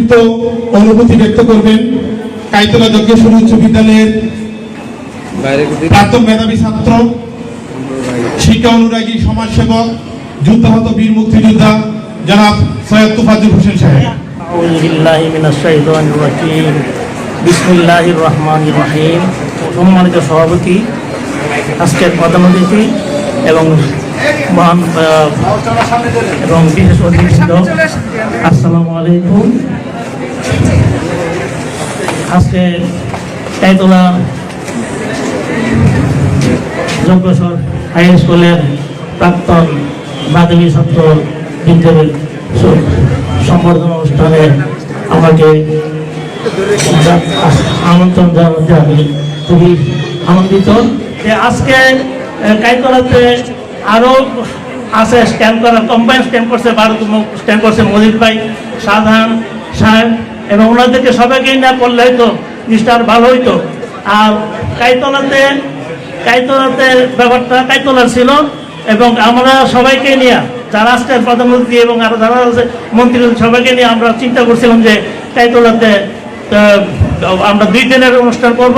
সংক্ষিপ্ত অনুভূতি ব্যক্ত করবেন কাইতলা যজ্ঞেশ্বরী উচ্চ বিদ্যালয়ের প্রাক্তন মেধাবী ছাত্র, শিক্ষা অনুরাগী, সমাজসেবক, যুদ্ধাহত বীর মুক্তিযোদ্ধা জনাব সৈয়দ তোফাজ্জল হোসেন সাহেব। আউযু বিল্লাহি মিনাশ শাইতানির রাজিম। বিসমিল্লাহির রহমানির রহিম। সম্মানিত সভাপতি, আজকের প্রধান অতিথি এবং মহান এবং বিশেষ অতিথিবৃন্দ, আসসালামু আলাইকুম। আজকে কাইতলা যজ্ঞেশ্বর হাই স্কুলের প্রাক্তন মেধাবী ছাত্র বিদ্যালয়ের সম্বর্ধনা অনুষ্ঠানে আমাকে আমন্ত্রণ জানাতে আমি খুবই আনন্দিত যে আজকে কাইতলাতে আরও আছে স্ট্যান্ড করা, কম্বাইন স্ট্যান্ড করছে, ভারত স্ট্যান্ড করছে মজিদ ভাই, শাহজাহান সাহেব, এবং ওনাদেরকে সবাইকেই না করলে হয়তো জিনিসটা আর ভালো হইতো। আর কাইতলাতে ব্যাপারটা কাইতলার ছিল, এবং আমরা সবাইকে নিয়ে যারা আজকের প্রধানমন্ত্রী এবং আরও যারা আছে মন্ত্রী, সবাইকে নিয়ে আমরা চিন্তা করছিলাম যে কাইতলাতে আমরা 2 দিনের অনুষ্ঠান করব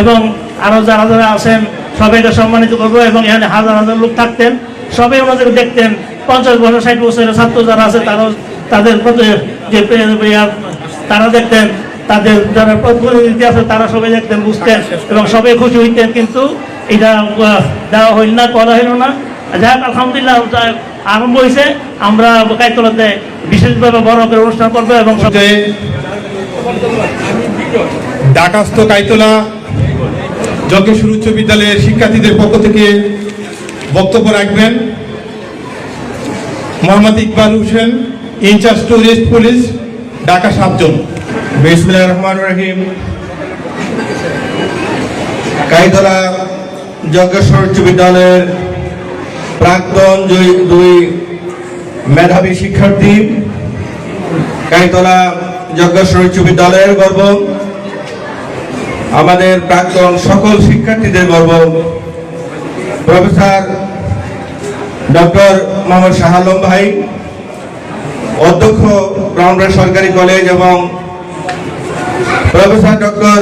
এবং আরও যারা যারা আছেন সবাইকে সম্মানিত করব, এবং এখানে হাজার হাজার লোক থাকতেন, সবাই ওনাদেরকে দেখতেন। 50 বছর 60 বছরের ছাত্র যারা আছে তারাও তাদের যে তারা দেখতেন, তাদের যারা প্রতিনিধি আছে তারা সবাই দেখতেন, বুঝতেন এবং সবাই খুশি হইতেন। কিন্তু এটা দেওয়া হইল না, করা হইল না। যাই হোক, আলহামদুলিল্লাহ আরম্ভ হয়েছে। আমরা কাইতলাতে বিশেষভাবে বড় করে অনুষ্ঠান করবো এবং ঢাকাস্থ কাইতলা যজ্ঞেশ্বরী উচ্চ বিদ্যালয়ের শিক্ষার্থীদের পক্ষ থেকে বক্তব্য রাখবেন Mohammad Iqbal Hossain, in-charge tourist police, Dhaka 7 জন। বিসমিল্লাহির রহমানির রহিম। কাইতলা যজ্ঞেশ্বর উচ্চ বিদ্যালয়ের প্রাক্তন 2 মেধাবী শিক্ষার্থী, কাইতলা যজ্ঞেশ্বর উচ্চ বিদ্যালয়ের গর্ব, আমাদের প্রাক্তন সকল শিক্ষার্থীদের গর্ব, প্রফেসর ডক্টর মোহাম্মদ শাহ আলম ভাই, অধ্যক্ষ ব্রাউনবাড়িয়া সরকারি কলেজ, এবং প্রফেসর ডক্টর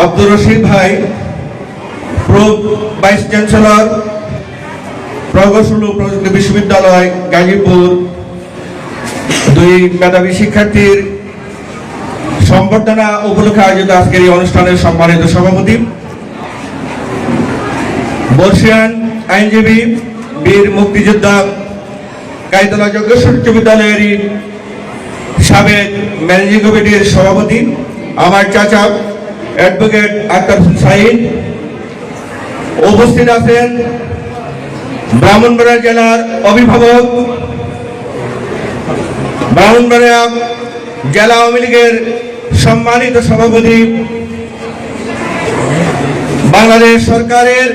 আব্দুর রশিদ ভাই, ভাইস চ্যান্সেলর, প্রকৌশল ও প্রযুক্তি বিশ্ববিদ্যালয় গাজীপুর, 2 মেধাবী শিক্ষার্থীর সম্বর্ধনা উপলক্ষে আয়োজিত আজকের এই অনুষ্ঠানের সম্মানিত সভাপতি, বর্ষিয়ান আইনজীবী, বীর মুক্তিযোদ্ধা, কাইতলা যজ্ঞেশ্বর উচ্চ বিদ্যালয়েরই সাবেক ম্যানেজিং কমিটির সভাপতি, আমার চাচা অ্যাডভোকেট আক্তার হোসেন সাঈদ। উপস্থিত আছেন ব্রাহ্মণবাড়িয়া জেলার অভিভাবক, ব্রাহ্মণবাড়িয়া জেলা আওয়ামী লীগের সম্মানিত সভাপতি, বাংলাদেশ সরকারের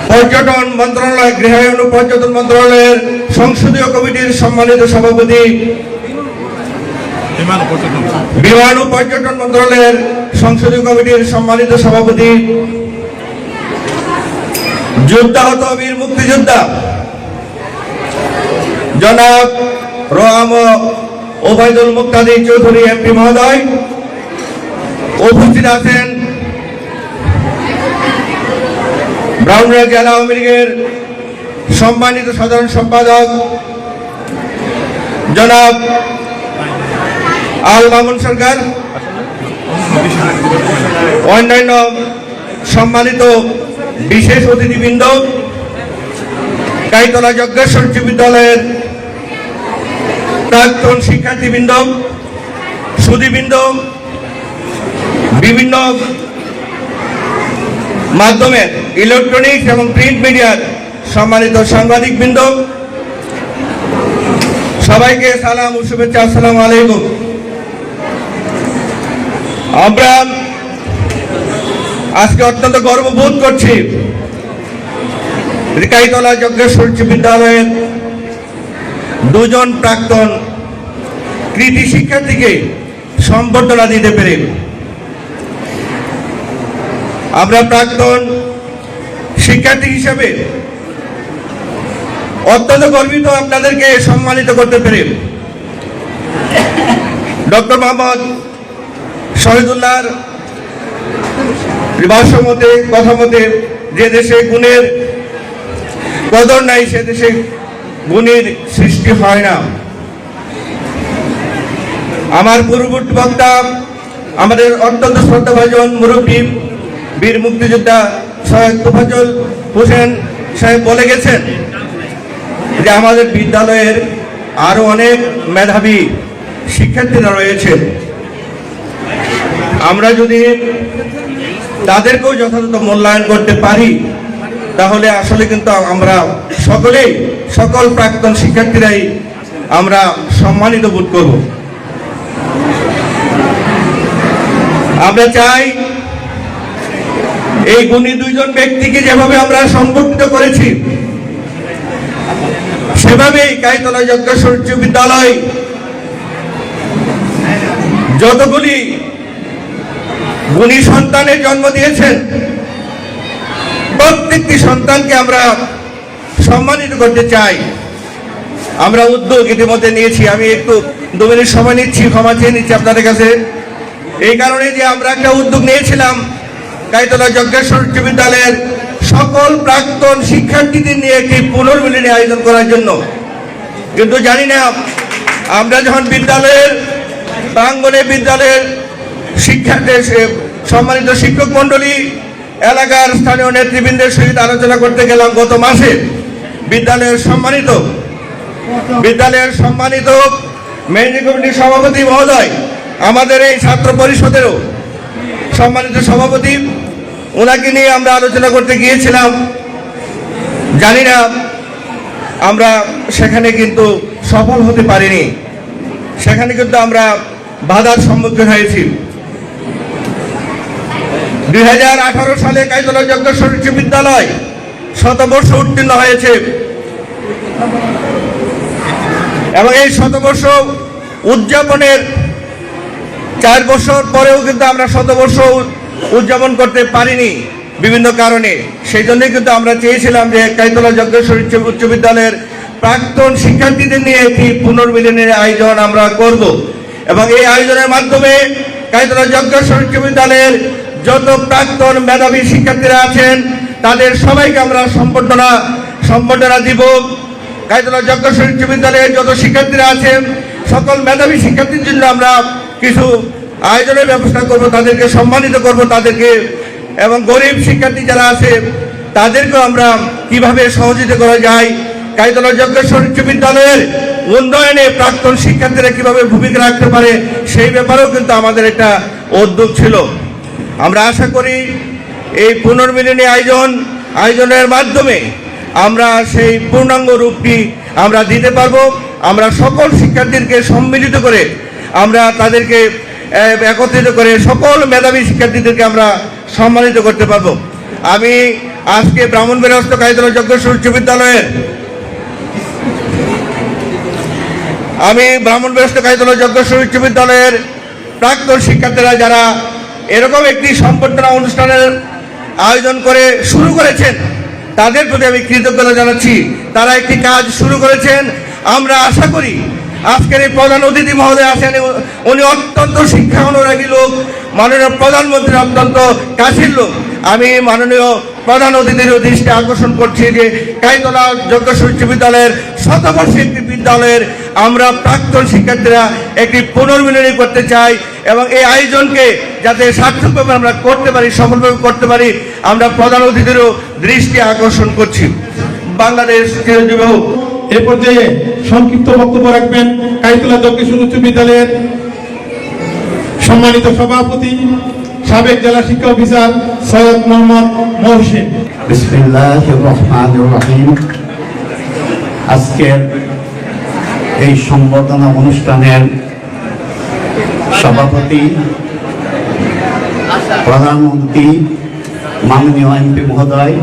পর্যটন মন্ত্রণালয়, গৃহায়ন ও পর্যটন মন্ত্রণালয়ের সংসদীয় কমিটির সম্মানিত সভাপতি, বিমান ও পর্যটন মন্ত্রণালয়ের সংসদীয় কমিটির সম্মানিত সভাপতি, যুদ্ধাহত বীর মুক্তিযোদ্ধা জনাব রোহাম ওবায়দুল মুক্তাদির চৌধুরী এমপি মহোদয়। উপস্থিত আছেন ব্রাহ্মণবাড়িয়া জেলা আওয়ামী লীগের সম্মানিত সাধারণ সম্পাদক জনাব আল মামুন সরকার, অন্যান্য সম্মানিত বিশেষ অতিথিবৃন্দ, কাইতলা যজ্ঞেশ্বর উচ্চ বিদ্যালয়ের প্রাক্তন শিক্ষার্থীবৃন্দ, সুধীবৃন্দ, বিভিন্ন মাধ্যমের ইলেকট্রনিক্স এবং প্রিন্ট মিডিয়ার সম্মানিত সাংবাদিকবৃন্দ, সবাইকে সালাম ও শুভেচ্ছা। আসসালামু আলাইকুম। আমরা আজকে অত্যন্ত গর্ববোধ করছি কাইতলা যজ্ঞেশ্বর উচ্চ বিদ্যালয়ের 2 জন প্রাক্তন কৃতি শিক্ষার্থীকে সম্বর্ধনা দিতে পেরে। আমরা প্রাক্তন শিক্ষার্থী হিসেবে অত্যন্ত গর্বিত আপনাদেরকে সম্মানিত করতে পেরে। ডক্টর মোহাম্মদ শহীদুল্লাহর ভাষ্য মতে, কথা মতে, যে দেশে গুণের কদর নাই সে দেশে গুণের সৃষ্টি হয় না। আমার পূর্ববর্তী বক্তা আমাদের অত্যন্ত শ্রদ্ধাভাজন মুরব্বী বীর মুক্তিযোদ্ধা সৈয়দ তোফাজ্জল হোসেন সাহেব বলে গেছেন যে আমাদের বিদ্যালয়ের আরো অনেক মেধাবী শিক্ষার্থীরা রয়েছে। আমরা যদি তাদেরকেও যথাযথ মূল্যায়ন করতে পারি তাহলে আসলে কিন্তু আমরা সকলেই, সকল প্রাক্তন শিক্ষার্থীরাই আমরা সম্মানিত বোধ করব। আমরা চাই এই গুণী দুইজন ব্যক্তিকে যেভাবে আমরা সম্পর্কিত করেছি সেভাবেই কাইতলা যজ্ঞেশ্বর উচ্চ বিদ্যালয় যতগুলি গুণী সন্তানের জন্ম দিয়েছেন প্রত্যেকটি সন্তানকে আমরা সম্মানিত করতে চাই। আমরা উদ্যোগ ইতিমধ্যে নিয়েছি। আমি একটু 2 মিনিট সময় নিচ্ছি, ক্ষমা চেয়ে নিচ্ছি আপনাদের কাছে। এই কারণে যে আমরা একটা উদ্যোগ নিয়েছিলাম কাইতলা যজ্ঞেশ্বর উচ্চ বিদ্যালয়ের সকল প্রাক্তন শিক্ষার্থীদের নিয়ে একটি পুনর্মিলনী আয়োজন করার জন্য। কিন্তু জানি না আমরা যখন বিদ্যালয়ের প্রাঙ্গণে বিদ্যালয়ের শিক্ষার্থী সম্মানিত শিক্ষক মন্ডলী এলাকার স্থানীয় নেতৃবৃন্দের সহিত আলোচনা করতে গেলাম গত মাসে, বিদ্যালয়ের সম্মানিত ম্যানেজিং কমিটির সভাপতি মহোদয়, আমাদের এই ছাত্র পরিষদেরও সম্মানিত সভাপতি, ওনাকে নিয়ে আমরা আলোচনা করতে গিয়েছিলাম। জানি না আমরা সেখানে কিন্তু সফল হতে পারিনি, সেখানে কিন্তু আমরা বাধার সম্মুখীন হয়েছি। 2018 সালে কাইতলা যজ্ঞেশ্বর উচ্চ বিদ্যালয় শতবর্ষ উত্তীর্ণ হয়েছে এবং এই শতবর্ষ উদযাপনের 4 বছর পরেও কিন্তু আমরা শতবর্ষ উদযাপন করতে পারিনি বিভিন্ন কারণে। সেই জন্যই কিন্তু আমরা চেয়েছিলাম যে কাইতলা যজ্ঞেশ্বর উচ্চ বিদ্যালয়ের প্রাক্তন শিক্ষার্থীদের নিয়ে একটি পুনর্মিলনের আয়োজন আমরা করব এবং এই আয়োজনের মাধ্যমে কাইতলা যজ্ঞেশ্বর উচ্চ বিদ্যালয়ের যত প্রাক্তন মেধাবী শিক্ষার্থীরা আছেন তাদের সবাইকে আমরা সম্বর্ধনা দিব। কাইতলা যজ্ঞেশ্বর উচ্চ বিদ্যালয়ের যত শিক্ষার্থীরা আছেন সকল মেধাবী শিক্ষার্থীর জন্য আমরা কিছু আয়োজনের ব্যবস্থা করব, তাদেরকে সম্মানিত করব, তাদেরকে এবং গরিব শিক্ষার্থী যারা আছে তাদেরকেও আমরা কিভাবে সহযোগিতা করা যায়, কাইতলা যজ্ঞেশ্বর উচ্চ বিদ্যালয়ের উন্নয়নে প্রাক্তন শিক্ষার্থীরা কিভাবে ভূমিকা রাখতে পারে সেই ব্যাপারেও কিন্তু আমাদের একটা উদ্যোগ ছিল। আমরা আশা করি এই পুনর্মিলনী আয়োজনের মাধ্যমে আমরা সেই পূর্ণাঙ্গ রূপটি আমরা দিতে পারবো। আমরা সকল শিক্ষার্থীদেরকে সম্মিলিত করে আমরা তাদেরকে একত্রিত করে সকল মেধাবী শিক্ষার্থীদেরকে আমরা সম্মানিত করতে পারবো। আমি আজকে ব্রাহ্মণবাড়িয়াস্থ কাইতলা যজ্ঞেশ্বর উচ্চ বিদ্যালয়ের কাইতলা যজ্ঞেশ্বর উচ্চ বিদ্যালয়ের প্রাক্তন শিক্ষার্থীরা যারা এরকম একটি সম্বর্ধনা অনুষ্ঠানের আয়োজন করে শুরু করেছেন তাদের প্রতি আমি কৃতজ্ঞতা জানাচ্ছি। তারা একটি কাজ শুরু করেছেন। আমরা আশা করি আজকের এই প্রধান অতিথি মহোদয় আছেন, উনি অত্যন্ত শিক্ষা অনুরাগী লোক, মাননীয় প্রধানমন্ত্রীর অত্যন্ত কাছের লোক। আমি মাননীয় প্রধান অতিথির দৃষ্টি আকর্ষণ করছি যে কাইতলা যজ্ঞেশ্বর উচ্চ বিদ্যালয়ের শতবর্ষী একটি বিদ্যালয়ের আমরা প্রাক্তন শিক্ষার্থীরা একটি পুনর্মিলনী করতে চাই এবং এই আয়োজনকে যাতে সার্থকভাবে আমরা করতে পারি, সফলভাবে করতে পারি, আমরা প্রধান অতিথিরও দৃষ্টি আকর্ষণ করছি। বাংলাদেশ চিরজীবী হোক। এ পর্যায়ে সংক্ষিপ্ত বক্তব্য রাখবেন কাইতলা যজ্ঞেশ্বর উচ্চ বিদ্যালয়ের সম্মানিত সভাপতি সাবেক জেলা শিক্ষা অফিসার সৈয়দ মোহাম্মদ মহসিন। বিসমিল্লাহির রহমানির রহিম। আজকের এই সম্বর্ধনা অনুষ্ঠানের সভাপতি প্রধানমন্ত্রী মাননীয় এমপি মহোদয়,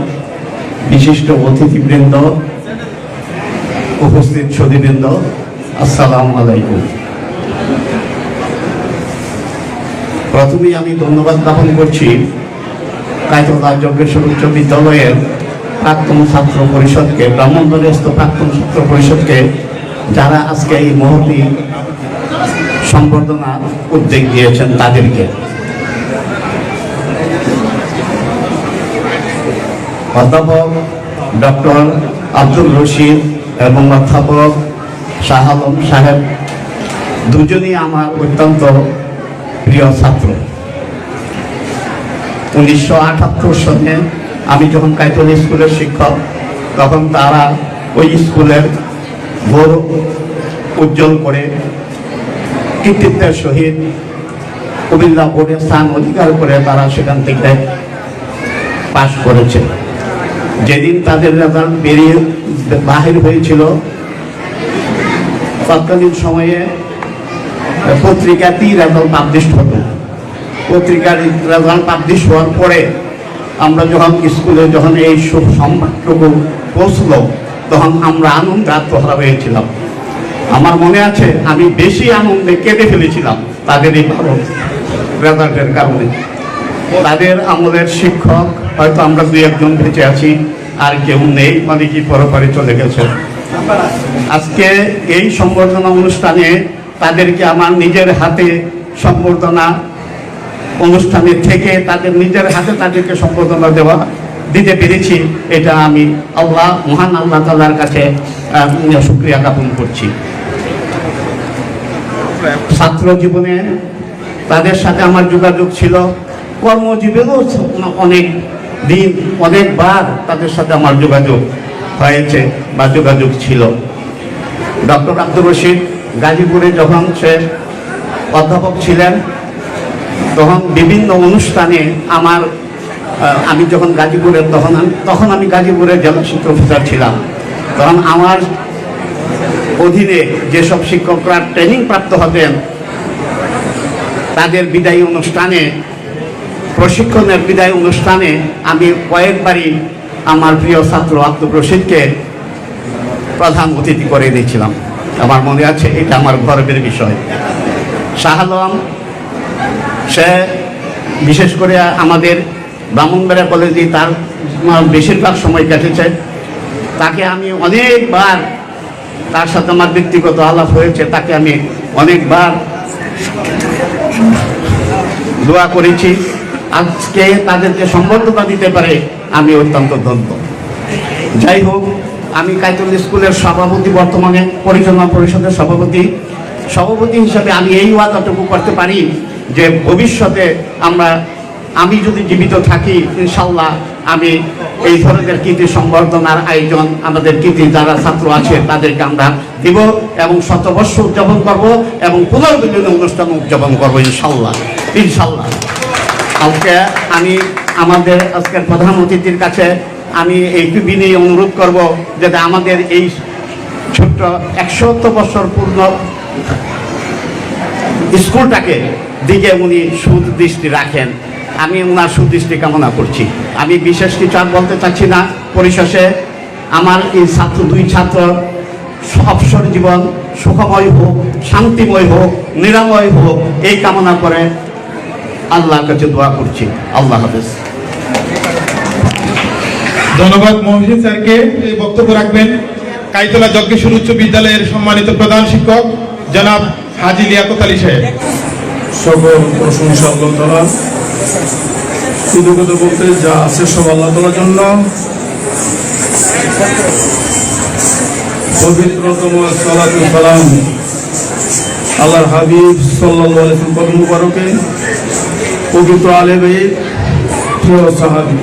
বিশিষ্ট অতিথিবৃন্দ, উপস্থিত সুধীবৃন্দ, আসসালামু আলাইকুম। প্রথমেই আমি ধন্যবাদ জ্ঞাপন করছি কাইতলা যজ্ঞেশ্বর উচ্চ বিদ্যালয়ের প্রাক্তন ছাত্র পরিষদকে, ব্রাহ্মণবাড়িয়াস্থ প্রাক্তন ছাত্র পরিষদকে, যারা আজকে এই মহতি সম্বর্ধনা উদ্যোগ দিয়েছেন তাদেরকে। অধ্যাপক ডক্টর আব্দুল রশিদ এবং অধ্যাপক শাহ আলম সাহেব দুজনই আমার অত্যন্ত প্রিয় ছাত্র। 1978 সালে আমি যখন কাইতলি স্কুলের শিক্ষক, তখন তারা ওই স্কুলের গৌরব উজ্জ্বল করে কৃতিত্বের সহিত কুমিল্লা বোর্ডে স্থান অধিকার করে তারা সেখান থেকে পাশ করেছে। যেদিন তাদের রেজাল্ট বেরিয়ে বাহির হয়েছিল, তৎকালীন সময়ে পত্রিকাতেই রেজাল্ট পাবলিশ হতো। পত্রিকার রেজাল্ট পাবলিশ হওয়ার পরে আমরা যখন স্কুলে যখন এই সব সংবাদটুকু পৌঁছল, তখন আমরা আনন্দে আত্মহারা হয়েছিলাম। আমার মনে আছে আমি বেশি আনন্দে কেঁদে ফেলেছিলাম তাদের এই ভালো রেজাল্টের কারণে। তাদের আমাদের শিক্ষক হয়তো আমরা 2-1 বেঁচে আছি, আর কেউ নেই, অনেকেই পরপারে চলে গেছে। আজকে এই সম্বর্ধনা অনুষ্ঠানে তাদেরকে আমার নিজের হাতে সম্বর্ধনা অনুষ্ঠানে থেকে তাদের নিজের হাতে তাদেরকে সম্বর্ধনা দিতে পেরেছি, এটা আমি মহান আল্লাহ তাআলার কাছে শুকরিয়া জ্ঞাপন করছি। ছাত্র জীবনে তাদের সাথে আমার যোগাযোগ ছিল, কর্মজীবনেও অনেক দিন অনেকবার তাদের সাথে আমার যোগাযোগ হয়েছে বা যোগাযোগ ছিল। ডক্টর আব্দুল রশিদ গাজীপুরে যখন সে অধ্যাপক ছিলেন, তখন বিভিন্ন অনুষ্ঠানে আমি যখন গাজীপুরের তখন আমি গাজীপুরের জেলা শিক্ষা অফিসার ছিলাম। তখন আমার অধীনে যেসব শিক্ষকরা ট্রেনিং প্রাপ্ত হতেন, তাদের বিদায়ী অনুষ্ঠানে, প্রশিক্ষণের বিদায়ী অনুষ্ঠানে আমি কয়েকবারই আমার প্রিয় ছাত্র আব্দুল রশিদকে প্রধান অতিথি করে দিয়েছিলাম। আমার মনে আছে, এটা আমার গর্বের বিষয়। শাহ আলম, সে বিশেষ করে আমাদের ব্রাহ্মণবাড়িয়া কলেজে তার বেশিরভাগ সময় কেটেছে। তাকে আমি অনেকবার, তার সাথে আমার ব্যক্তিগত আলাপ হয়েছে, তাকে আমি অনেকবার দোয়া করেছি। আজকে তাদেরকে সম্বর্ধনা দিতে পারে আমি অত্যন্ত ধন্য। যাই হোক, আমি কাইতল স্কুলের সভাপতি, বর্তমানে পরিচালনা পরিষদের সভাপতি হিসাবে আমি এই ওয়াদাটুকু করতে পারি যে ভবিষ্যতে আমি যদি জীবিত থাকি, ইনশাল্লাহ আমি এই ধরনের কৃতি সম্বর্ধনার আয়োজন আমাদের কৃতি যারা ছাত্র আছে তাদেরকে আমরা দিব এবং শতবর্ষ উদযাপন করব এবং পুনর্মিলনী অনুষ্ঠান উদযাপন করবো ইনশাল্লাহ। আমি আমাদের আজকের প্রধান অতিথির কাছে আমি এইটুকু বিনয়ী অনুরোধ করব, যাতে আমাদের এই ছোট্ট 100 বছর পূর্ণ স্কুলটাকে দিকে উনি সুদৃষ্টি রাখেন। আমি ওনার সুদৃষ্টি কামনা করছি। আমি বিশেষ কিছু আর বলতে চাচ্ছি না। পরিশেষে আমার এই দুই ছাত্র অবসর জীবন সুখময় হোক, শান্তিময় হোক, নিরাময় হোক, এই কামনা করে আল্লাহর কাছে দোয়া করছি। আল্লাহ হাফেজ। ধন্যবাদ মহসিন স্যারকে। এই বক্তব্য রাখবেন কাইতলা যজ্ঞেশ্বর উচ্চ বিদ্যালয়ের সম্মানিত প্রধান শিক্ষক জনাব হাজী লিয়াকত আলী সাহেব। সকল প্রশংসা আল্লাহ তাআলা, কৃতজ্ঞতা বলতে যা আছে সব আল্লাহ তাআলার জন্য। পবিত্রতম সালাতু সালাম আল্লাহর হাবিব সাল্লাল্লাহু আলাইহি ওয়াসাল্লাম মুবারকে, পবিত্র আলে বাইত, প্রিয় সাহাবী,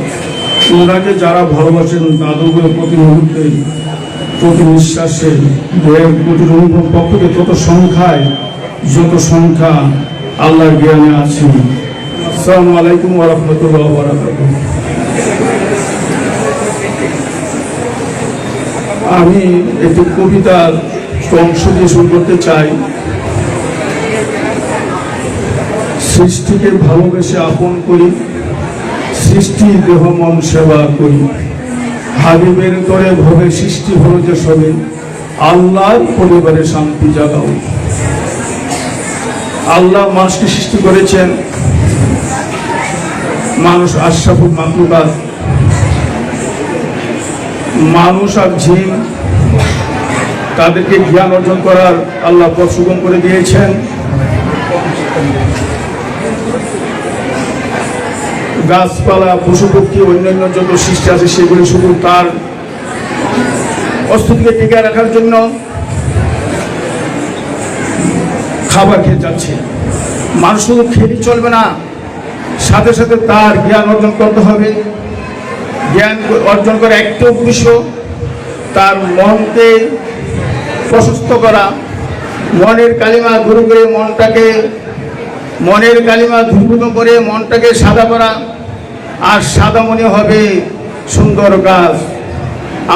ওনাকে যারা ভালোবাসেন তাদের প্রতি মুহূর্তে, প্রতি নিঃশ্বাসে, প্রতি পক্ষে তত সংখ্যায় যত সংখ্যা আল্লাহর জ্ঞানে আছে। আসসালামু আলাইকুম ওয়া রাহমাতুল্লাহি ওয়া বারাকাতুহু। আমি একটি কবিতার অংশ দিয়ে শুরু করতে চাই। সৃষ্টিকে ভালোবেসে আপন করি, সৃষ্টি দেহ মন সেবা করি, হাবিবের তরে ভবে সৃষ্টি হলো যে সবে, আল্লাহর পরিবারে শান্তি জাগাও। আল্লাহ মানুষকে সৃষ্টি করেছেন, মানুষ আশরাফুল মাখলুকাত, মানুষ আর জিন তাদেরকে জ্ঞান অর্জন করার আল্লাহ পথ সুগম করে দিয়েছেন। গাছপালা, পশু পক্ষী, অন্যান্য যত সৃষ্টি আছে সেগুলি শুধু তার অস্তিত্বকে টিকে রাখার জন্য খাবার খেয়ে যাচ্ছে। মানুষ শুধু খেলেই চলবে না, সাথে সাথে তার জ্ঞান অর্জন করতে হবে। জ্ঞান অর্জন করা একটা উদ্দেশ্য, তার মনকে প্রশস্ত করা, মনের কালিমা দূর করে মনের কালিমা ধূর্ত করে মনটাকে সাদা করা। আর সাদা মনে হবে সুন্দর কাজ।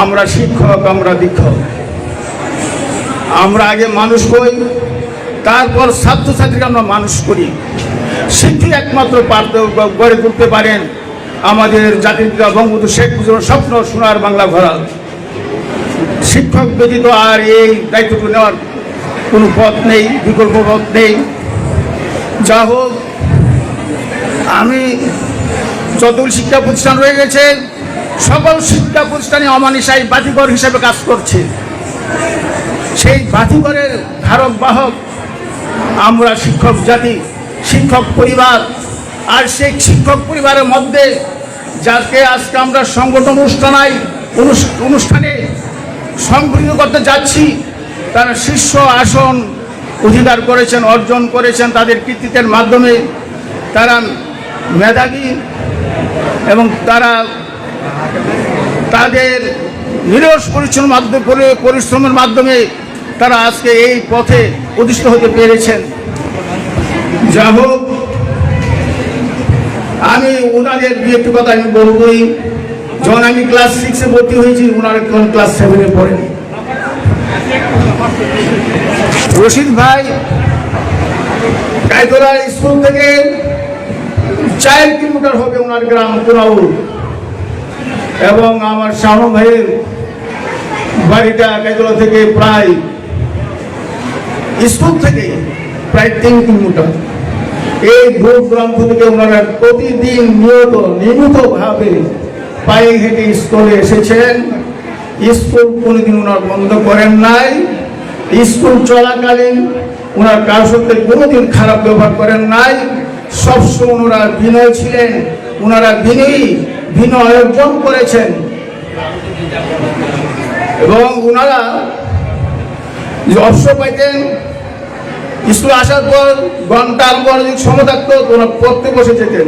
আমরা শিক্ষক, আমরা দীক্ষক। আমরা আগে মানুষ হই, তারপর ছাত্রছাত্রীকে আমরা মানুষ করি। শিক্ষক একমাত্র গড়ে তুলতে পারেন আমাদের জাতির পিতা বঙ্গবন্ধু শেখ মুজিবুর স্বপ্ন সোনার বাংলা ঘোরা। শিক্ষক ব্যতীত আর এই দায়িত্বটা নেওয়ার কোনো পথ নেই, বিকল্প পথ নেই। যা হোক, আমি যতগুলো শিক্ষা প্রতিষ্ঠান রয়ে গেছে সকল শিক্ষা প্রতিষ্ঠানে অমানিসাই বাতিঘর হিসেবে কাজ করছে। সেই বাতিঘরের ধারক বাহক আমরা শিক্ষক জাতি, শিক্ষক পরিবার। আর সেই শিক্ষক পরিবারের মধ্যে যাকে আজকে আমরা সংগঠন অনুষ্ঠানে সংগঠিত করতে যাচ্ছি, তারা শীর্ষ আসন অধিকার করেছেন, অর্জন করেছেন তাদের কৃতিত্বের মাধ্যমে। তারা মেধাবী এবং তারা তাদের নিরস পরিশ্রমের মাধ্যমে তারা আজকে এই পথে অধিষ্ঠিত হতে পেরেছেন। যা হোক, আমি ওনাদের দু একটি কথা আমি বলবই। যখন আমি ক্লাস 6-এ ভর্তি হয়েছি, ওনারা ক্লাস 7-এ পড়েন। রশিদ ভাই কায়তলা স্কুল থেকে 4 কিলোমিটার হবে ওনার গ্রাম কোনাউল, এবং আমার শাহনু ভাইয়ের বাড়িটা কায়তলা থেকে প্রায় স্কুল থেকে প্রায় 3 কিলোমিটার। এই দূর দূরান্ত থেকে ওনারা প্রতিদিন নিয়মিতভাবে পায়ে হেঁটে স্কুলে এসেছেন। স্কুল কোনোদিন ওনার বন্ধ করেন নাই। স্কুল চলাকালীন ওনার কারোর সাথে কোনোদিন খারাপ ব্যবহার করেন নাই। সবসময় ওনারা বিনয় ছিলেন, ওনারা বিনয় অর্জন করেছেন। এবং ওনারা যে অবসর পাইতেন, স্কুলে আসার পর ঘন্টার পর যদি সময় থাকতো ওনারা পড়তে বসে যেতেন।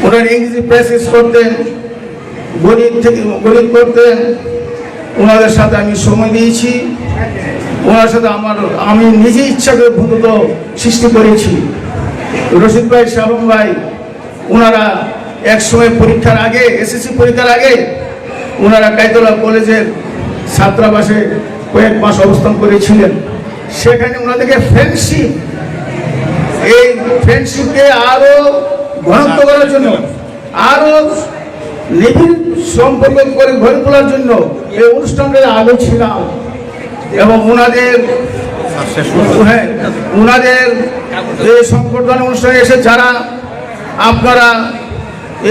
ওনারা ইংরেজি প্র্যাকটিস করতেন, গণিত করতেন। ওনাদের সাথে আমি সময় দিয়েছি, ওনার সাথে আমি নিজে ইচ্ছা করে বন্ধুত্ব সৃষ্টি করেছি। রশিদ ভাই, শালম ভাই, ওনারা এক সময় পরীক্ষার আগে, এসএসসি পরীক্ষার আগে ওনারা কায়তলা কলেজের ছাত্রাবাসে কয়েক মাস অবস্থান করেছিলেন। সেখানে ওনাদেরকে এই ফ্রেন্ডশিপকে আরো ঘনত্ব করার জন্য, আরো নিবিড় সম্পর্ক করে গড়ে তোলার জন্য এই অনুষ্ঠানটা আগে ছিলাম। এবং ওনাদের এই সংবর্ধনা অনুষ্ঠানে এসে যারা আপনারা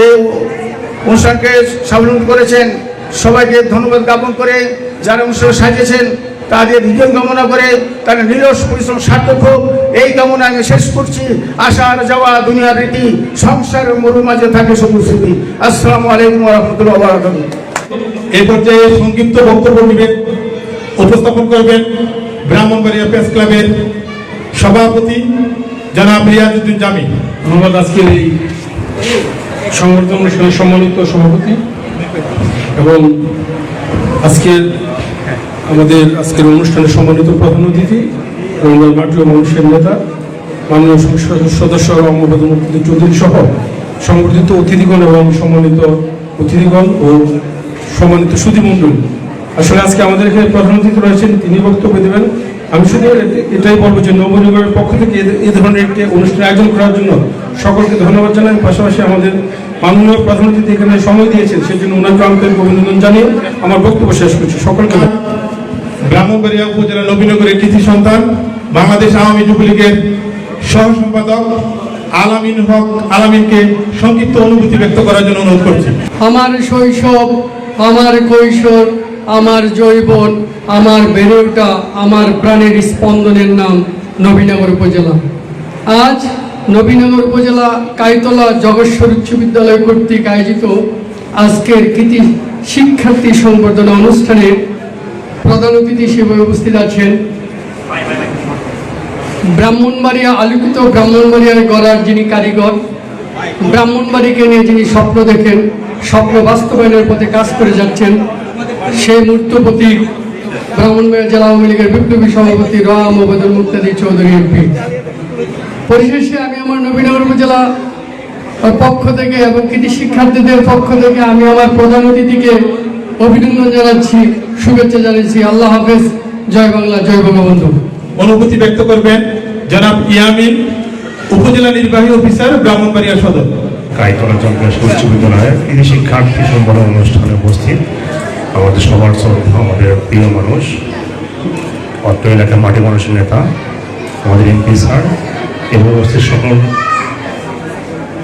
এই অনুষ্ঠানকে স্বাবলম্বী করেছেন, সবাইকে ধন্যবাদ জ্ঞাপন করে যারা অনুষ্ঠানে সাজিয়েছেন তাদের হৃদয় কামনা করে তাদের নিরস পরিশ্রম সার্থক হোক এই কামনা আমি শেষ করছি। আসার যাওয়া দুনিয়ার রীতি, সংসারের মরুর মাঝে থাকে সবুজ স্মৃতি। আসসালামু আলাইকুম ওয়া রাহমাতুল্লাহি ওয়া বারাকাতুহু। এই পর্যায়ে সংক্ষিপ্ত বক্তব্য উপস্থাপন করবেন ব্রাহ্মণবাড়িয়া প্রেস ক্লাবের সভাপতি জনাব রিয়াজউদ্দিন জামি। ধন্যবাদ। আজকের এই সংবর্ধনা অনুষ্ঠানের সম্মানিত সভাপতি এবং আজকের অনুষ্ঠানের সম্মানিত প্রধান অতিথি মাটি ও মানুষের নেতা মাননীয় সংসদ সদস্য মোহাম্মদ মুফতি চৌধুরী সহ সংবর্ধিত অতিথিগণ এবং সম্মানিত অতিথিগণ ও সম্মানিত সুধীমণ্ডলী, আসলে আজকে আমাদের এখানে প্রধান অতিথি রয়েছেন, তিনি বক্তব্য দেবেন। আমি শুধু এটাই বলবো যে নবনির্বাণের পক্ষ থেকে এই ধরনের একটি অনুষ্ঠান আয়োজন করার জন্য সকলকে ধন্যবাদ জানাই। পাশাপাশি আমাদের মাননীয় প্রধান অতিথি এখানে সময় দিয়েছেন, সেজন্য ওনাকে আন্তরিক অভিনন্দন জানিয়ে আমার বক্তব্য শেষ করছি। সকলকে ব্রাহ্মণবাড়িয়া উপজেলা নবীনগরের কৃতি সন্তান, বাংলাদেশ আওয়ামী যুবলীগের সহ সম্পাদক আলামিনকে সংক্ষিপ্ত অনুভূতি ব্যক্ত করার জন্য অনুরোধ করছি। আমার শৈশব আমার কৈশোর, আমার যৌবন, আমার বেড়ে ওঠা, আমার প্রাণের স্পন্দনের নাম নবীনগর উপজেলা। আজ নবীনগর উপজেলা কাইতলা জগৎস্বর উচ্চ বিদ্যালয় কর্তৃক আয়োজিত আজকের কৃতি শিক্ষার্থী সংবর্ধনা অনুষ্ঠানে প্রধান অতিথি হিসেবে উপস্থিত আছেন ব্রাহ্মণবাড়িয়া আলোকিত ব্রাহ্মণবাড়িয়ার গড়ার যিনি কারিগর, ব্রাহ্মণবাড়িকে নিয়ে যিনি স্বপ্ন দেখেন, স্বপ্ন বাস্তবায়নের পথে কাজ করে যাচ্ছেন, সেই মূর্ত প্রতীক ব্রাহ্মণবাড়িয়া জেলা আওয়ামী লীগের বিপ্লবী সভাপতি রাম ওবায়দুল মুক্তাদি চৌধুরী এমপি। পরিশেষে আমি আমার নবীনগর উপজেলা পক্ষ থেকে এবং কৃতি শিক্ষার্থীদের পক্ষ থেকে আমি আমার প্রধান অতিথিকে অভিনন্দন জানাচ্ছি, শুভেচ্ছা জানাচ্ছি। আল্লাহ হাফেজ। জয় বাংলা, জয় বঙ্গবন্ধু। অনুভূতি ব্যক্ত করবেন জনাব ইয়ামিন, উপজেলা নির্বাহী অফিসার, ব্রাহ্মণবাড়িয়া সদর। কাইতলা জগৎস্বর উচ্চ বিদ্যালয়ের কৃতি শিক্ষার্থী সংবর্ধনা অনুষ্ঠানে উপস্থিত আমাদের সবার শ্রদ্ধা, আমাদের প্রিয় মানুষ, অত্র এলাকার মাটি মানুষের নেতা, আমাদের এমপি স্যার এবং উপস্থিত সকল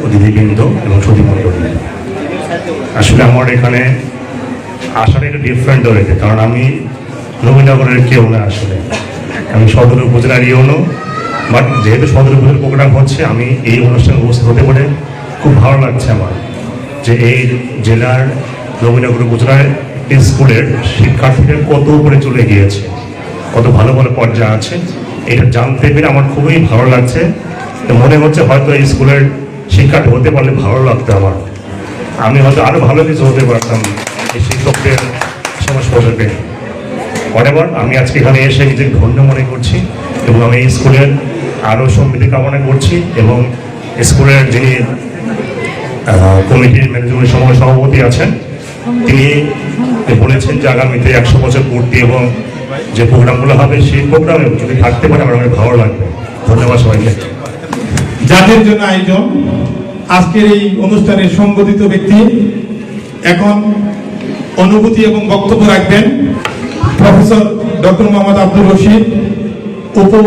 অতিথিবৃন্দ এবং সুধীমণ্ডলী। আসলে আমার এখানে আসার একটা ডিফারেন্ট হয়েছে, কারণ আমি নবীনগরের কেউ না, আসলে আমি সদর উপজেলার ইউনো, বাট যেহেতু সদর উপজেলার প্রোগ্রাম হচ্ছে আমি এই অনুষ্ঠানে উপস্থিত হতে পারে খুব ভালো লাগছে আমার, যে এই জেলার নবীনগর উপজেলার স্কুলের শিক্ষার্থীদের কত উপরে চলে গিয়েছে, কত ভালো ভালো পর্যায়ে আছে, এটা জানতে পেরে আমার খুবই ভালো লাগছে। তো মনে হচ্ছে হয়তো এই স্কুলের শিক্ষার্থী হতে পারলে ভালো লাগতো আমার, আমি হয়তো আরও ভালো কিছু হতে পারতাম এই শিক্ষকদের সংস্পর্শে পেয়ে। হোয়াটএভার, আমি আজকে এখানে এসে নিজেকে ধন্য মনে করছি এবং আমি এই স্কুলের আরও সমৃদ্ধি কামনা করছি এবং স্কুলের যিনি কমিটির ম্যানেজমেন্ট সভাপতি আছেন তিনি বলেছেন যে আগামীতে 100 বছর পূর্তি এবং যে প্রোগ্রামগুলো হবে সেই প্রোগ্রামে যদি থাকতে পারে আমার অনেক ভালো লাগবে। ধন্যবাদ সবাইকে। যাদের জন্য আয়োজন আজকের এই অনুষ্ঠানের সংগঠিত ব্যক্তি এখন অনুভূতি এবং বক্তব্য রাখবেন প্রফেসর ডক্টর মোহাম্মদ আব্দুর রশিদ,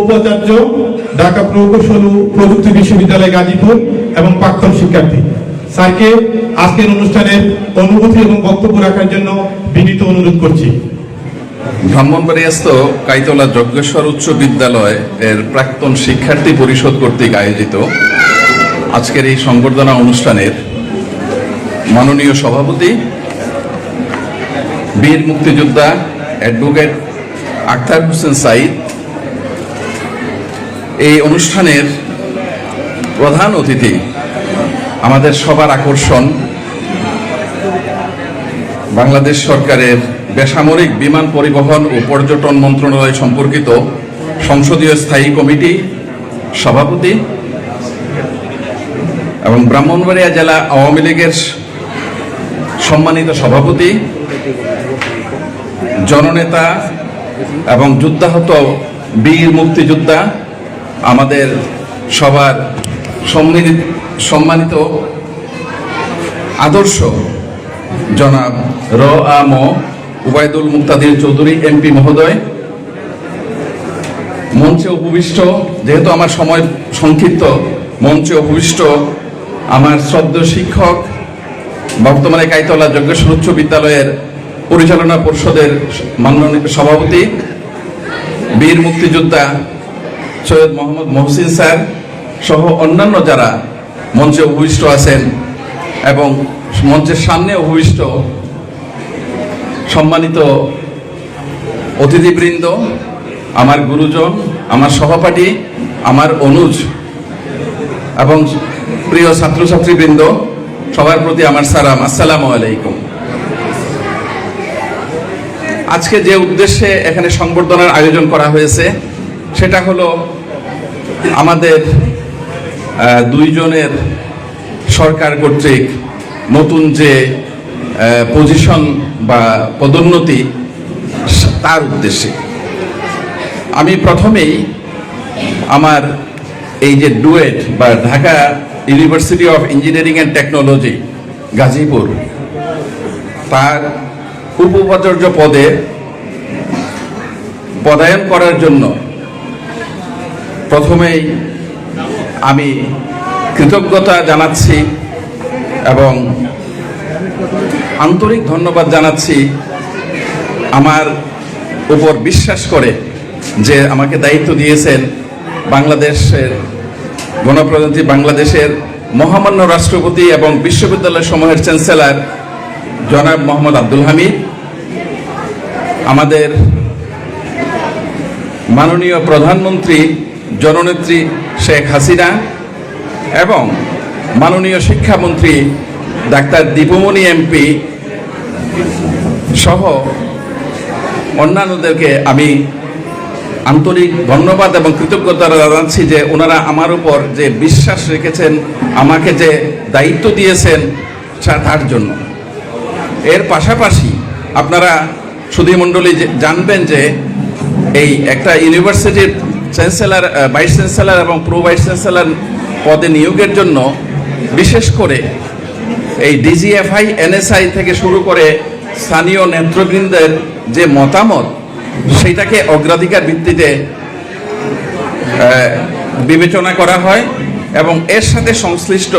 উপাচার্য, ঢাকা প্রকৌশল প্রযুক্তি বিশ্ববিদ্যালয় গাজীপুর এবং প্রাক্তন শিক্ষার্থী। স্যারকে আজকের অনুষ্ঠানের অনুভূতি এবং বক্তব্য রাখার জন্য বিনীত অনুরোধ করছি। ব্রাহ্মণবাড়িয়াস্থ কাইতলা যজ্ঞেশ্বর উচ্চ বিদ্যালয় এর প্রাক্তন শিক্ষার্থী পরিষদ কর্তৃক আয়োজিত আজকের এই সংবর্ধনা অনুষ্ঠানের মাননীয় সভাপতি বীর মুক্তিযোদ্ধা অ্যাডভোকেট আখতার হোসেন সাইদ, এই অনুষ্ঠানের প্রধান অতিথি, আমাদের সবার আকর্ষণ বাংলাদেশ সরকারের বেসামরিক বিমান পরিবহন ও পর্যটন মন্ত্রণালয় সম্পর্কিত সংসদীয় স্থায়ী কমিটি সভাপতি এবং ব্রাহ্মণবাড়িয়া জেলা আওয়ামী লীগের সম্মানিত সভাপতি, জননেতা এবং যুদ্ধাহত বীর মুক্তিযোদ্ধা, আমাদের সবার সম্মানিত আদর্শ জনাব র.আ.ম. ওবায়দুল মুক্তাদির চৌধুরী এমপি মহোদয়, মঞ্চে উপবিষ্ট, যেহেতু আমার সময় সংক্ষিপ্ত, মঞ্চে উপবিষ্ট আমার শ্রদ্ধেয় শিক্ষক, বর্তমানে কাইতলা যজ্ঞেশ্বর উচ্চ বিদ্যালয়ের পরিচালনা পরিষদের মাননীয় সভাপতি, বীর মুক্তিযোদ্ধা সৈয়দ মোহাম্মদ মহসিন স্যার সহ অন্যান্য যারা মঞ্চে উপবিষ্ট আছেন এবং মঞ্চের সামনে উপবিষ্ট সম্মানিত অতিথিবৃন্দ, আমার গুরুজন, আমার সহপাঠী, আমার অনুজ এবং প্রিয় ছাত্রছাত্রীবৃন্দ, সবার প্রতি আমার সালাম, আসসালামু আলাইকুম। আজকে যে উদ্দেশ্যে এখানে সংবর্ধনার আয়োজন করা হয়েছে সেটা হলো আমাদের দুইজনের সরকার কর্তৃক নতুন যে পজিশন বা পদোন্নতি তার উদ্দেশ্যে। আমি প্রথমেই আমার এই যে ডুয়েট বা Dhaka university of engineering and technology Gazipur তার উপ-উপাচার্য পদে পদায়ন করার জন্য প্রথমেই আমি কৃতজ্ঞতা জানাচ্ছি এবং আন্তরিক ধন্যবাদ জানাচ্ছি আমার উপর বিশ্বাস করে যে আমাকে দায়িত্ব দিয়েছেন বাংলাদেশের গণপ্রজাতন্ত্রী বাংলাদেশের মহামান্য রাষ্ট্রপতি এবং বিশ্ববিদ্যালয় সমূহের চ্যান্সেলর জনাব মোহাম্মদ আব্দুল হামিদ, আমাদের মাননীয় প্রধানমন্ত্রী জননেত্রী শেখ হাসিনা এবং মাননীয় শিক্ষামন্ত্রী ডাক্তার দীপুমণি এমপি সহ অন্যান্যদেরকে আমি আন্তরিক ধন্যবাদ এবং কৃতজ্ঞতা জানাচ্ছি যে ওনারা আমার উপর যে বিশ্বাস রেখেছেন, আমাকে যে দায়িত্ব দিয়েছেন তার জন্য। এর পাশাপাশি আপনারা সুধীমণ্ডলী জানবেন যে এই একটা ইউনিভার্সিটির চ্যান্সেলর, ভাইস চ্যান্সেলর এবং প্রো ভাইস চ্যান্সেলর পদে নিয়োগের জন্য বিশেষ করে এই ডিজিএফআই, এনএসআই থেকে শুরু করে স্থানীয় নেতৃবৃন্দের যে মতামত, সেইটাকে অগ্রাধিকার ভিত্তিতে বিবেচনা করা হয় এবং এর সাথে সংশ্লিষ্ট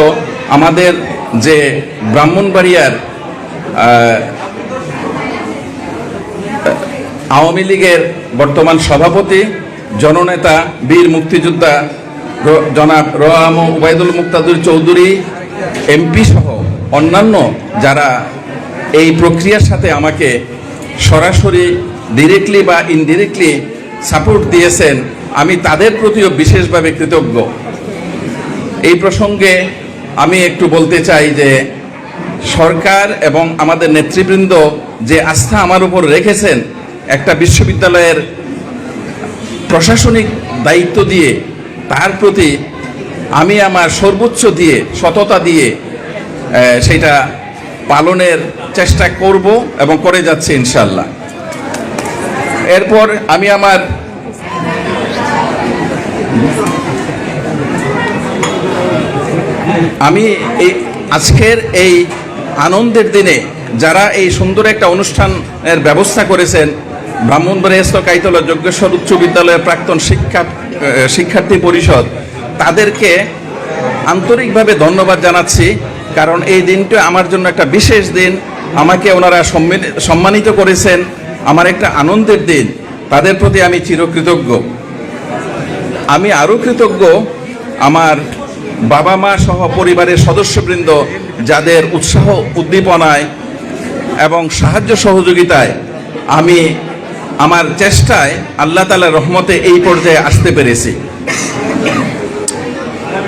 আমাদের যে ব্রাহ্মণবাড়িয়ার আওয়ামী লীগের বর্তমান সভাপতি, জননেতা, বীর মুক্তিযোদ্ধা জনাব রোয়াম উবাইদুল মুক্তাদুর চৌধুরী এমপি সহ অন্যান্য যারা এই প্রক্রিয়ার সাথে আমাকে সরাসরি ডিরেক্টলি বা ইনডিরেক্টলি সাপোর্ট দিয়েছেন, আমি তাদের প্রতিও বিশেষভাবে কৃতজ্ঞ। এই প্রসঙ্গে আমি একটু বলতে চাই যে সরকার এবং আমাদের নেতৃবৃন্দ যে আস্থা আমার উপর রেখেছেন একটা বিশ্ববিদ্যালয়ের প্রশাসনিক দায়িত্ব দিয়ে, তার প্রতি আমি আমার সর্বোচ্চ দিয়ে, সততা দিয়ে সেটা পালনের চেষ্টা করব এবং করে যাচ্ছি ইনশাল্লাহ। এরপর আমি এই আজকের এই আনন্দের দিনে যারা এই সুন্দর একটা অনুষ্ঠানের ব্যবস্থা করেছেন, ব্রাহ্মণবাড়িয়া কাইতলা যজ্ঞেশ্বর উচ্চ বিদ্যালয়ের প্রাক্তন শিক্ষার্থী পরিষদ, তাদেরকে আন্তরিকভাবে ধন্যবাদ জানাচ্ছি, কারণ এই দিনটা আমার জন্য একটা বিশেষ দিন। আমাকে ওনারা সম্মানিত করেছেন, আমার একটা আনন্দের দিন, তাদের প্রতি আমি চিরকৃতজ্ঞ। আমি আরও কৃতজ্ঞ আমার বাবা মা সহ পরিবারের সদস্যবৃন্দ যাদের উৎসাহ উদ্দীপনায় এবং সাহায্য সহযোগিতায় আমি আমার চেষ্টায় আল্লাহ তাআলার রহমতে এই পর্যায়ে আসতে পেরেছি।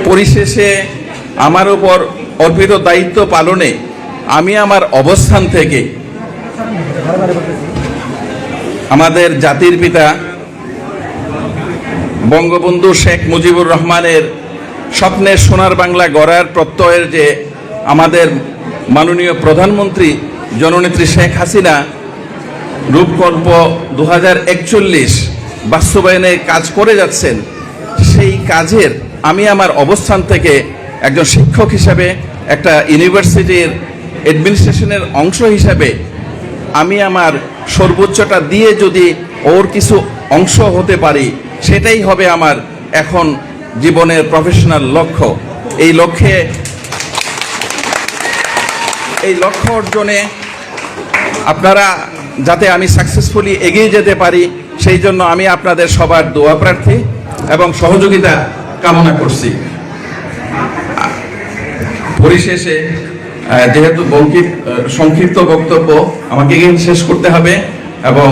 পরিশেষে আমার উপর অর্পিত দায়িত্ব পালনে আমি আমার অবস্থান থেকে আমাদের জাতির পিতা বঙ্গবন্ধু শেখ মুজিবুর রহমানের স্বপ্নের সোনার বাংলা গড়ার প্রত্যয়ের যে আমাদের মাননীয় প্রধানমন্ত্রী জননেত্রী শেখ হাসিনা রূপকল্প 2041 বাস্তবায়নে কাজ করে যাচ্ছেন, সেই কাজের আমি আমার অবস্থান থেকে একজন শিক্ষক হিসাবে, একটা ইউনিভার্সিটির অ্যাডমিনিস্ট্রেশনের অংশ হিসাবে আমি আমার সর্বোচ্চটা দিয়ে যদি ওর কিছু অংশ হতে পারি, সেটাই হবে আমার এখন জীবনের প্রফেশনাল লক্ষ্য। এই লক্ষ্য অর্জনে আপনারা যাতে আমি সাকসেসফুলি এগিয়ে যেতে পারি, সেই জন্য আমি আপনাদের সবার দোয়া প্রার্থী এবং সহযোগিতা কামনা করছি। পরিশেষে যেহেতু সংক্ষিপ্ত বক্তব্য আমাকে শেষ করতে হবে এবং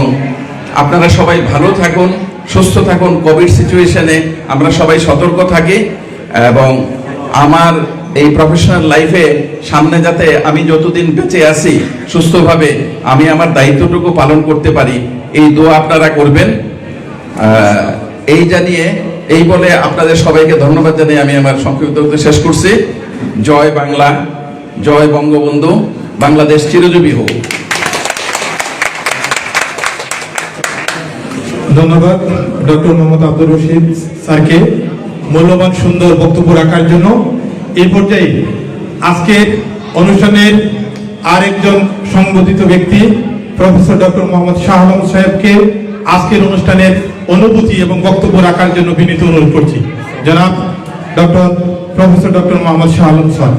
আপনারা সবাই ভালো থাকুন, সুস্থ থাকুন। কোভিড সিচুয়েশনে আমরা সবাই সতর্ক থাকি এবং আমার এই প্রফেশনাল লাইফে সামনে যাতে আমি যতদিন বেঁচে আছি সুস্থভাবে আমি আমার দায়িত্বটুকু পালন করতে পারি, এই দোয়া আপনারা করবেন। এই বলে আপনাদের সবাইকে ধন্যবাদ জানিয়ে আমি আমার সংক্ষিপ্ত শেষ করছি। জয় বাংলা, জয় বঙ্গবন্ধু, বাংলাদেশ চিরজীবী হোক। ধন্যবাদ ডক্টর মোহাম্মদ আব্দুর রশিদ স্যারকে মূল্যবান সুন্দর বক্তব্য রাখার জন্য। এই পর্যায়ে আজকের অনুষ্ঠানের আরেকজন সংবর্ধিত ব্যক্তি প্রফেসর ডক্টর মোহাম্মদ শাহ আলম সাহেবকে আজকের অনুষ্ঠানের অনুভূতি এবং বক্তব্য রাখার জন্য বিনীত অনুরোধ করছি। জনাব professor doctor Mohammad Shah Alam sir.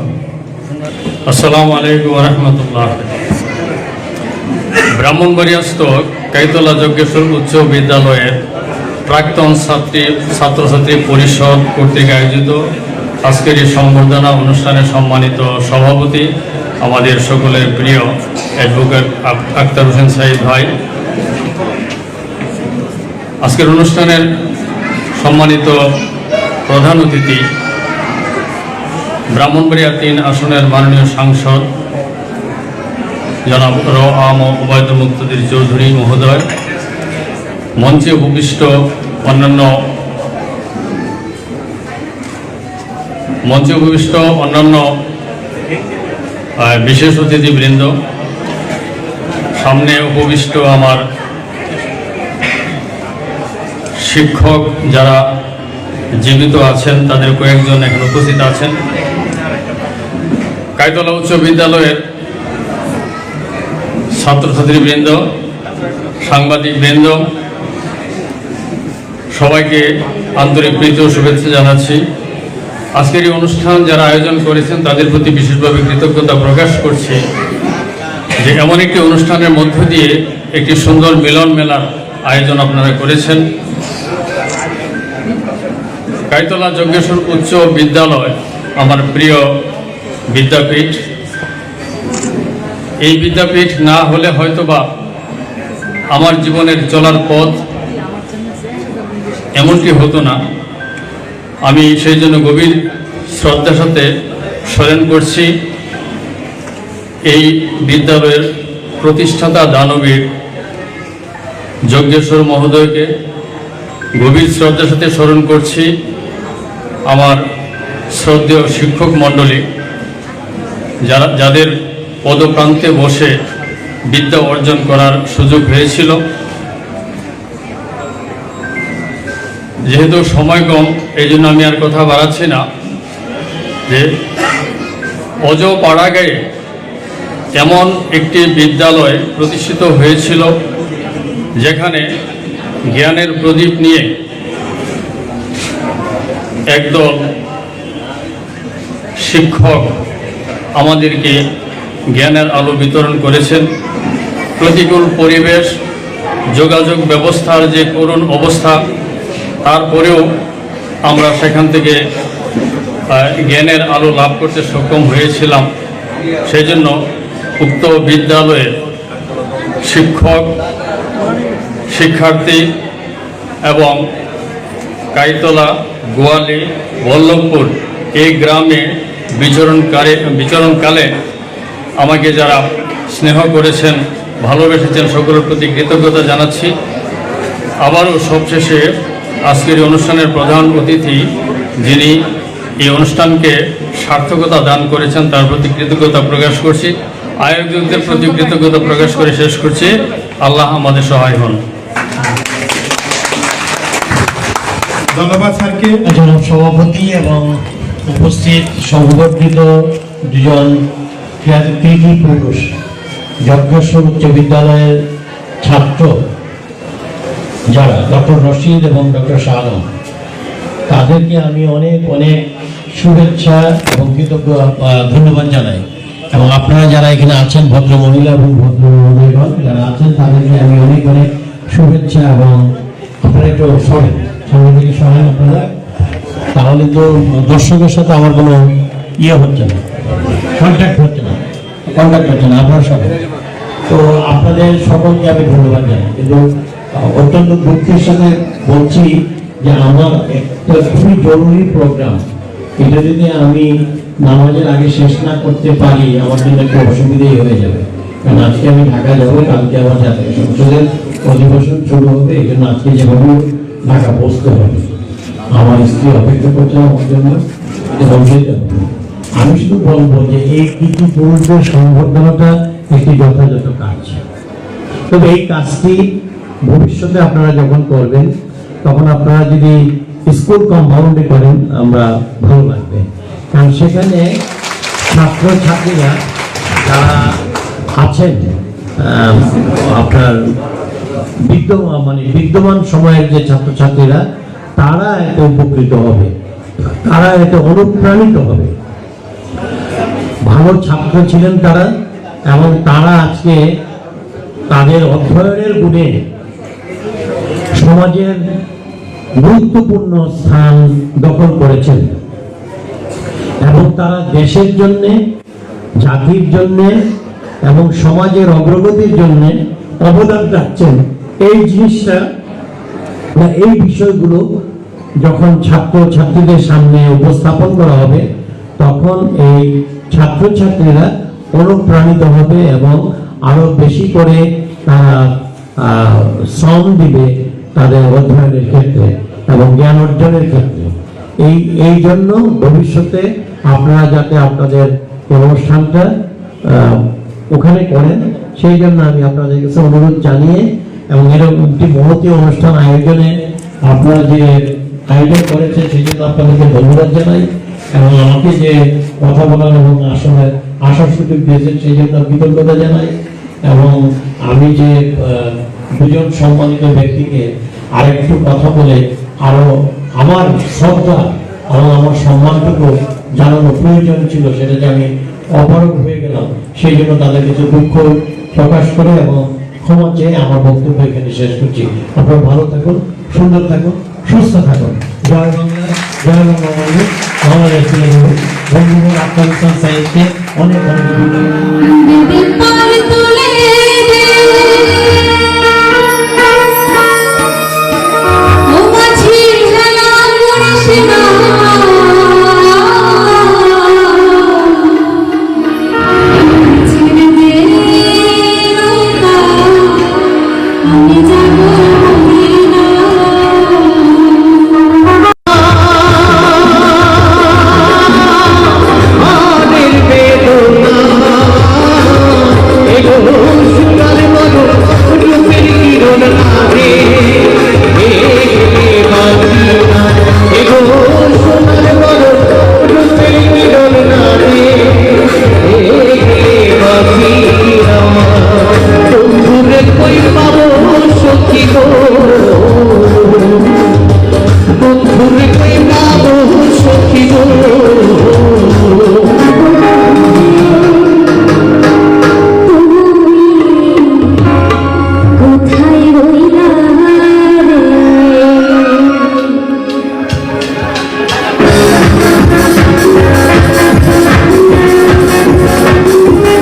আসসালামু আলাইকুম ওয়া রাহমাতুল্লাহ। ব্রাহ্মণবাড়িয়াস্থ কাইতলা যজ্ঞেশ্বর উচ্চ বিদ্যালয়ের প্রাক্তন ছাত্রছাত্রী পরিষদ কর্তৃক আয়োজিত আজকের এই সংবর্ধনা অনুষ্ঠানের সম্মানিত সভাপতি আমাদের সকলের প্রিয় অ্যাডভোকেট আক্তার হোসেন সাহিদ ভাই, আজকের অনুষ্ঠানের সম্মানিত প্রধান অতিথি ব্রাহ্মণবাড়িয়া ৩ আসনের মাননীয় সাংসদ জনাব আম ওবায়দুল মুক্তাদির চৌধুরী মহোদয়, মঞ্চে উপবিষ্ট অন্যান্য বিশেষ অতিথিবৃন্দ, সামনে উপবিষ্ট আমার শিক্ষক যারা জীবিত আছেন, তাদের কয়েকজন এখন উপস্থিত আছেন, কাইতলা উচ্চ বিদ্যালয়ের ছাত্রছাত্রীবৃন্দ, সাংবাদিকবৃন্দ, সবাইকে আন্তরিক প্রীতি ও শুভেচ্ছা জানাচ্ছি। আজকের এই অনুষ্ঠান যারা আয়োজন করেছেন তাদের প্রতি বিশেষভাবে কৃতজ্ঞতা প্রকাশ করছি যে এমন একটি অনুষ্ঠানের মধ্য দিয়ে একটি সুন্দর মিলন মেলার আয়োজন আপনারা করেছেন। কাইতলা যজ্ঞেশ্বর উচ্চ বিদ্যালয় আমার প্রিয় বিদ্যাপীঠ। এই বিদ্যাপীঠ না হলে হয়তোবা আমার জীবনের চলার পথ এমনটি হতো না। আমি সেই জন্য গভীর শ্রদ্ধার সাথে স্মরণ করছি এই বিদ্যালয়ের প্রতিষ্ঠাতা দানবীর যজ্ঞেশ্বর মহোদয়কে, গভীর শ্রদ্ধার সাথে স্মরণ করছি আমার শ্রদ্ধেয় শিক্ষক মণ্ডলী যাদের পদপ্রান্তে বসে বিদ্যা অর্জন করার সুযোগ হয়েছিল। যেহেতু সময় কম, এই জন্য আমি আর কথা বাড়াচ্ছি না। যে অজপাড়াগাঁয়ে এমন একটি বিদ্যালয় প্রতিষ্ঠিত হয়েছিল যেখানে জ্ঞানের প্রদীপ নিয়ে একদল শিক্ষক আমাদেরকে জ্ঞানের আলো বিতরণ করেছেন। প্রতিকূল পরিবেশ, যোগাযোগ ব্যবস্থার যে করুণ অবস্থা, তারপরেও আমরা সেখান থেকে জ্ঞানের আলো লাভ করতে সক্ষম হয়েছিলাম। সেই জন্য উক্ত বিদ্যালয়ের শিক্ষক, শিক্ষার্থী এবং কাইতলা, গোয়ালি, বল্লভপুর এই গ্রামে বিচরণকালে আমাকে যারা স্নেহ করেছেন, ভালোবেসেছেন, সকলের প্রতি কৃতজ্ঞতা জানাচ্ছি। আবারও সবশেষে আজকের এই অনুষ্ঠানের প্রধান অতিথি যিনি এই অনুষ্ঠানকে সার্থকতা দান করেছেন তার প্রতি কৃতজ্ঞতা প্রকাশ করছি। আয়োজকদের প্রতি কৃতজ্ঞতা প্রকাশ করে শেষ করছি। আল্লাহ আমাদের সহায় হন। ধন্যবাদ স্যারকে। জনাব সভাপতি এবং উপস্থিত সংবর্ধিত দুজন কৃতি পুরুষ যজ্ঞেশ্বর উচ্চ বিদ্যালয়ের ছাত্র যারা ডক্টর রশিদ এবং ডক্টর শাহ আলম, তাদেরকে আমি অনেক অনেক শুভেচ্ছা এবং ধন্যবাদ জানাই। এবং আপনারা যারা এখানে আছেন, ভদ্র মহিলা এবং ভদ্র মহোদয়গণ যারা আছেন, তাদেরকে আমি অনেক অনেক শুভেচ্ছা। এবং আপনারা একটু সামনে থেকে সরেন আপনারা, তাহলে তো দর্শকের সাথে আমার কোনো হচ্ছে না, কন্ট্যাক্ট হচ্ছে না আপনারা সবাই। তো আপনাদের সকলকে আমি ধন্যবাদ জানাই। কিন্তু অত্যন্ত দুঃখের সাথে বলছি যে আমার একটা খুবই জরুরি প্রোগ্রাম, এটা যদি আমি নামাজের আগে শেষ না করতে পারি আমার জন্য একটু অসুবিধাই হয়ে যাবে। কারণ আজকে আমি ঢাকা যাবো, কালকে আমার জাতীয় সংসদের অধিবেশন শুরু হবে, এই জন্য আজকে যেভাবে ঢাকা পৌঁছতে হবে। আমার স্ত্রী অপেক্ষা করছে আমার জন্য, আমি শুধু বলবো যে এই কিছু পুরুষদের সংবর্ধনাটা একটি যথাযথ কাজ। তবে এই কাজটি ভবিষ্যতে আপনারা যখন করবেন তখন আপনারা যদি স্কুল কম্পাউন্ডে করেন আমরা ভালো লাগবে। কারণ সেখানে ছাত্রছাত্রীরা যারা আছেন আপনার বিদ্যমান সময়ের যে ছাত্রছাত্রীরা, তারা এতে উপকৃত হবে, তারা এতে অনুপ্রাণিত হবে। ভালো ছাত্র ছিলেন তারা, এবং তারা আজকে তাদের অধ্যয়নের গুণে সমাজের গুরুত্বপূর্ণ স্থান দখল করেছেন এবং তারা দেশের জন্য, জাতির জন্য এবং সমাজের অগ্রগতির জন্য অবদান রাখছেন। এই জিনিসটা বা এই বিষয়গুলো যখন ছাত্রছাত্রীদের সামনে উপস্থাপন করা হবে তখন এই ছাত্রছাত্রীরা অনুপ্রাণিত হবে এবং আরো বেশি করে তারা শ্রম দিবে তাদের অধ্যয়নের ক্ষেত্রে এবং জ্ঞান অর্জনের ক্ষেত্রে। এই জন্য ভবিষ্যতে আপনারা যাতে আপনাদের অনুষ্ঠানটা ওখানে করেন সেই জন্য আমি আপনাদের কাছে অনুরোধ জানিয়ে এবং এরকম একটি মহতী অনুষ্ঠান আয়োজনে আপনারা যে আয়োজন করেছেন সেই জন্য আপনাদেরকে ধন্যবাদ জানাই এবং আমাকে যে কথা বলার এবং আসলে আসার সুযোগ দিয়েছেন সেই জন্য কৃতজ্ঞতা জানাই। এবং আমি যে দুজন সম্মানিত ব্যক্তিকে আরেকটু কথা বলে আরো আমার শ্রদ্ধা এবং আমার সম্মানটুকু জানানো প্রয়োজন ছিল, সেটাতে আমি অপারগ হয়ে গেলাম। সেই জন্য তাদের কিছু দুঃখ প্রকাশ করে এবং ক্ষমা চেয়ে আমার বক্তব্য এখানে শেষ করছি। আপনারা ভালো থাকুন, সুন্দর থাকুন, সুস্থ থাকুন। জয় বাংলা, জয় বঙ্গবন্ধু, বাংলাদেশ বন্ধুগণ, আফগানিস্তান সাইন্সকে অনেক অনেক ধন্যবাদ।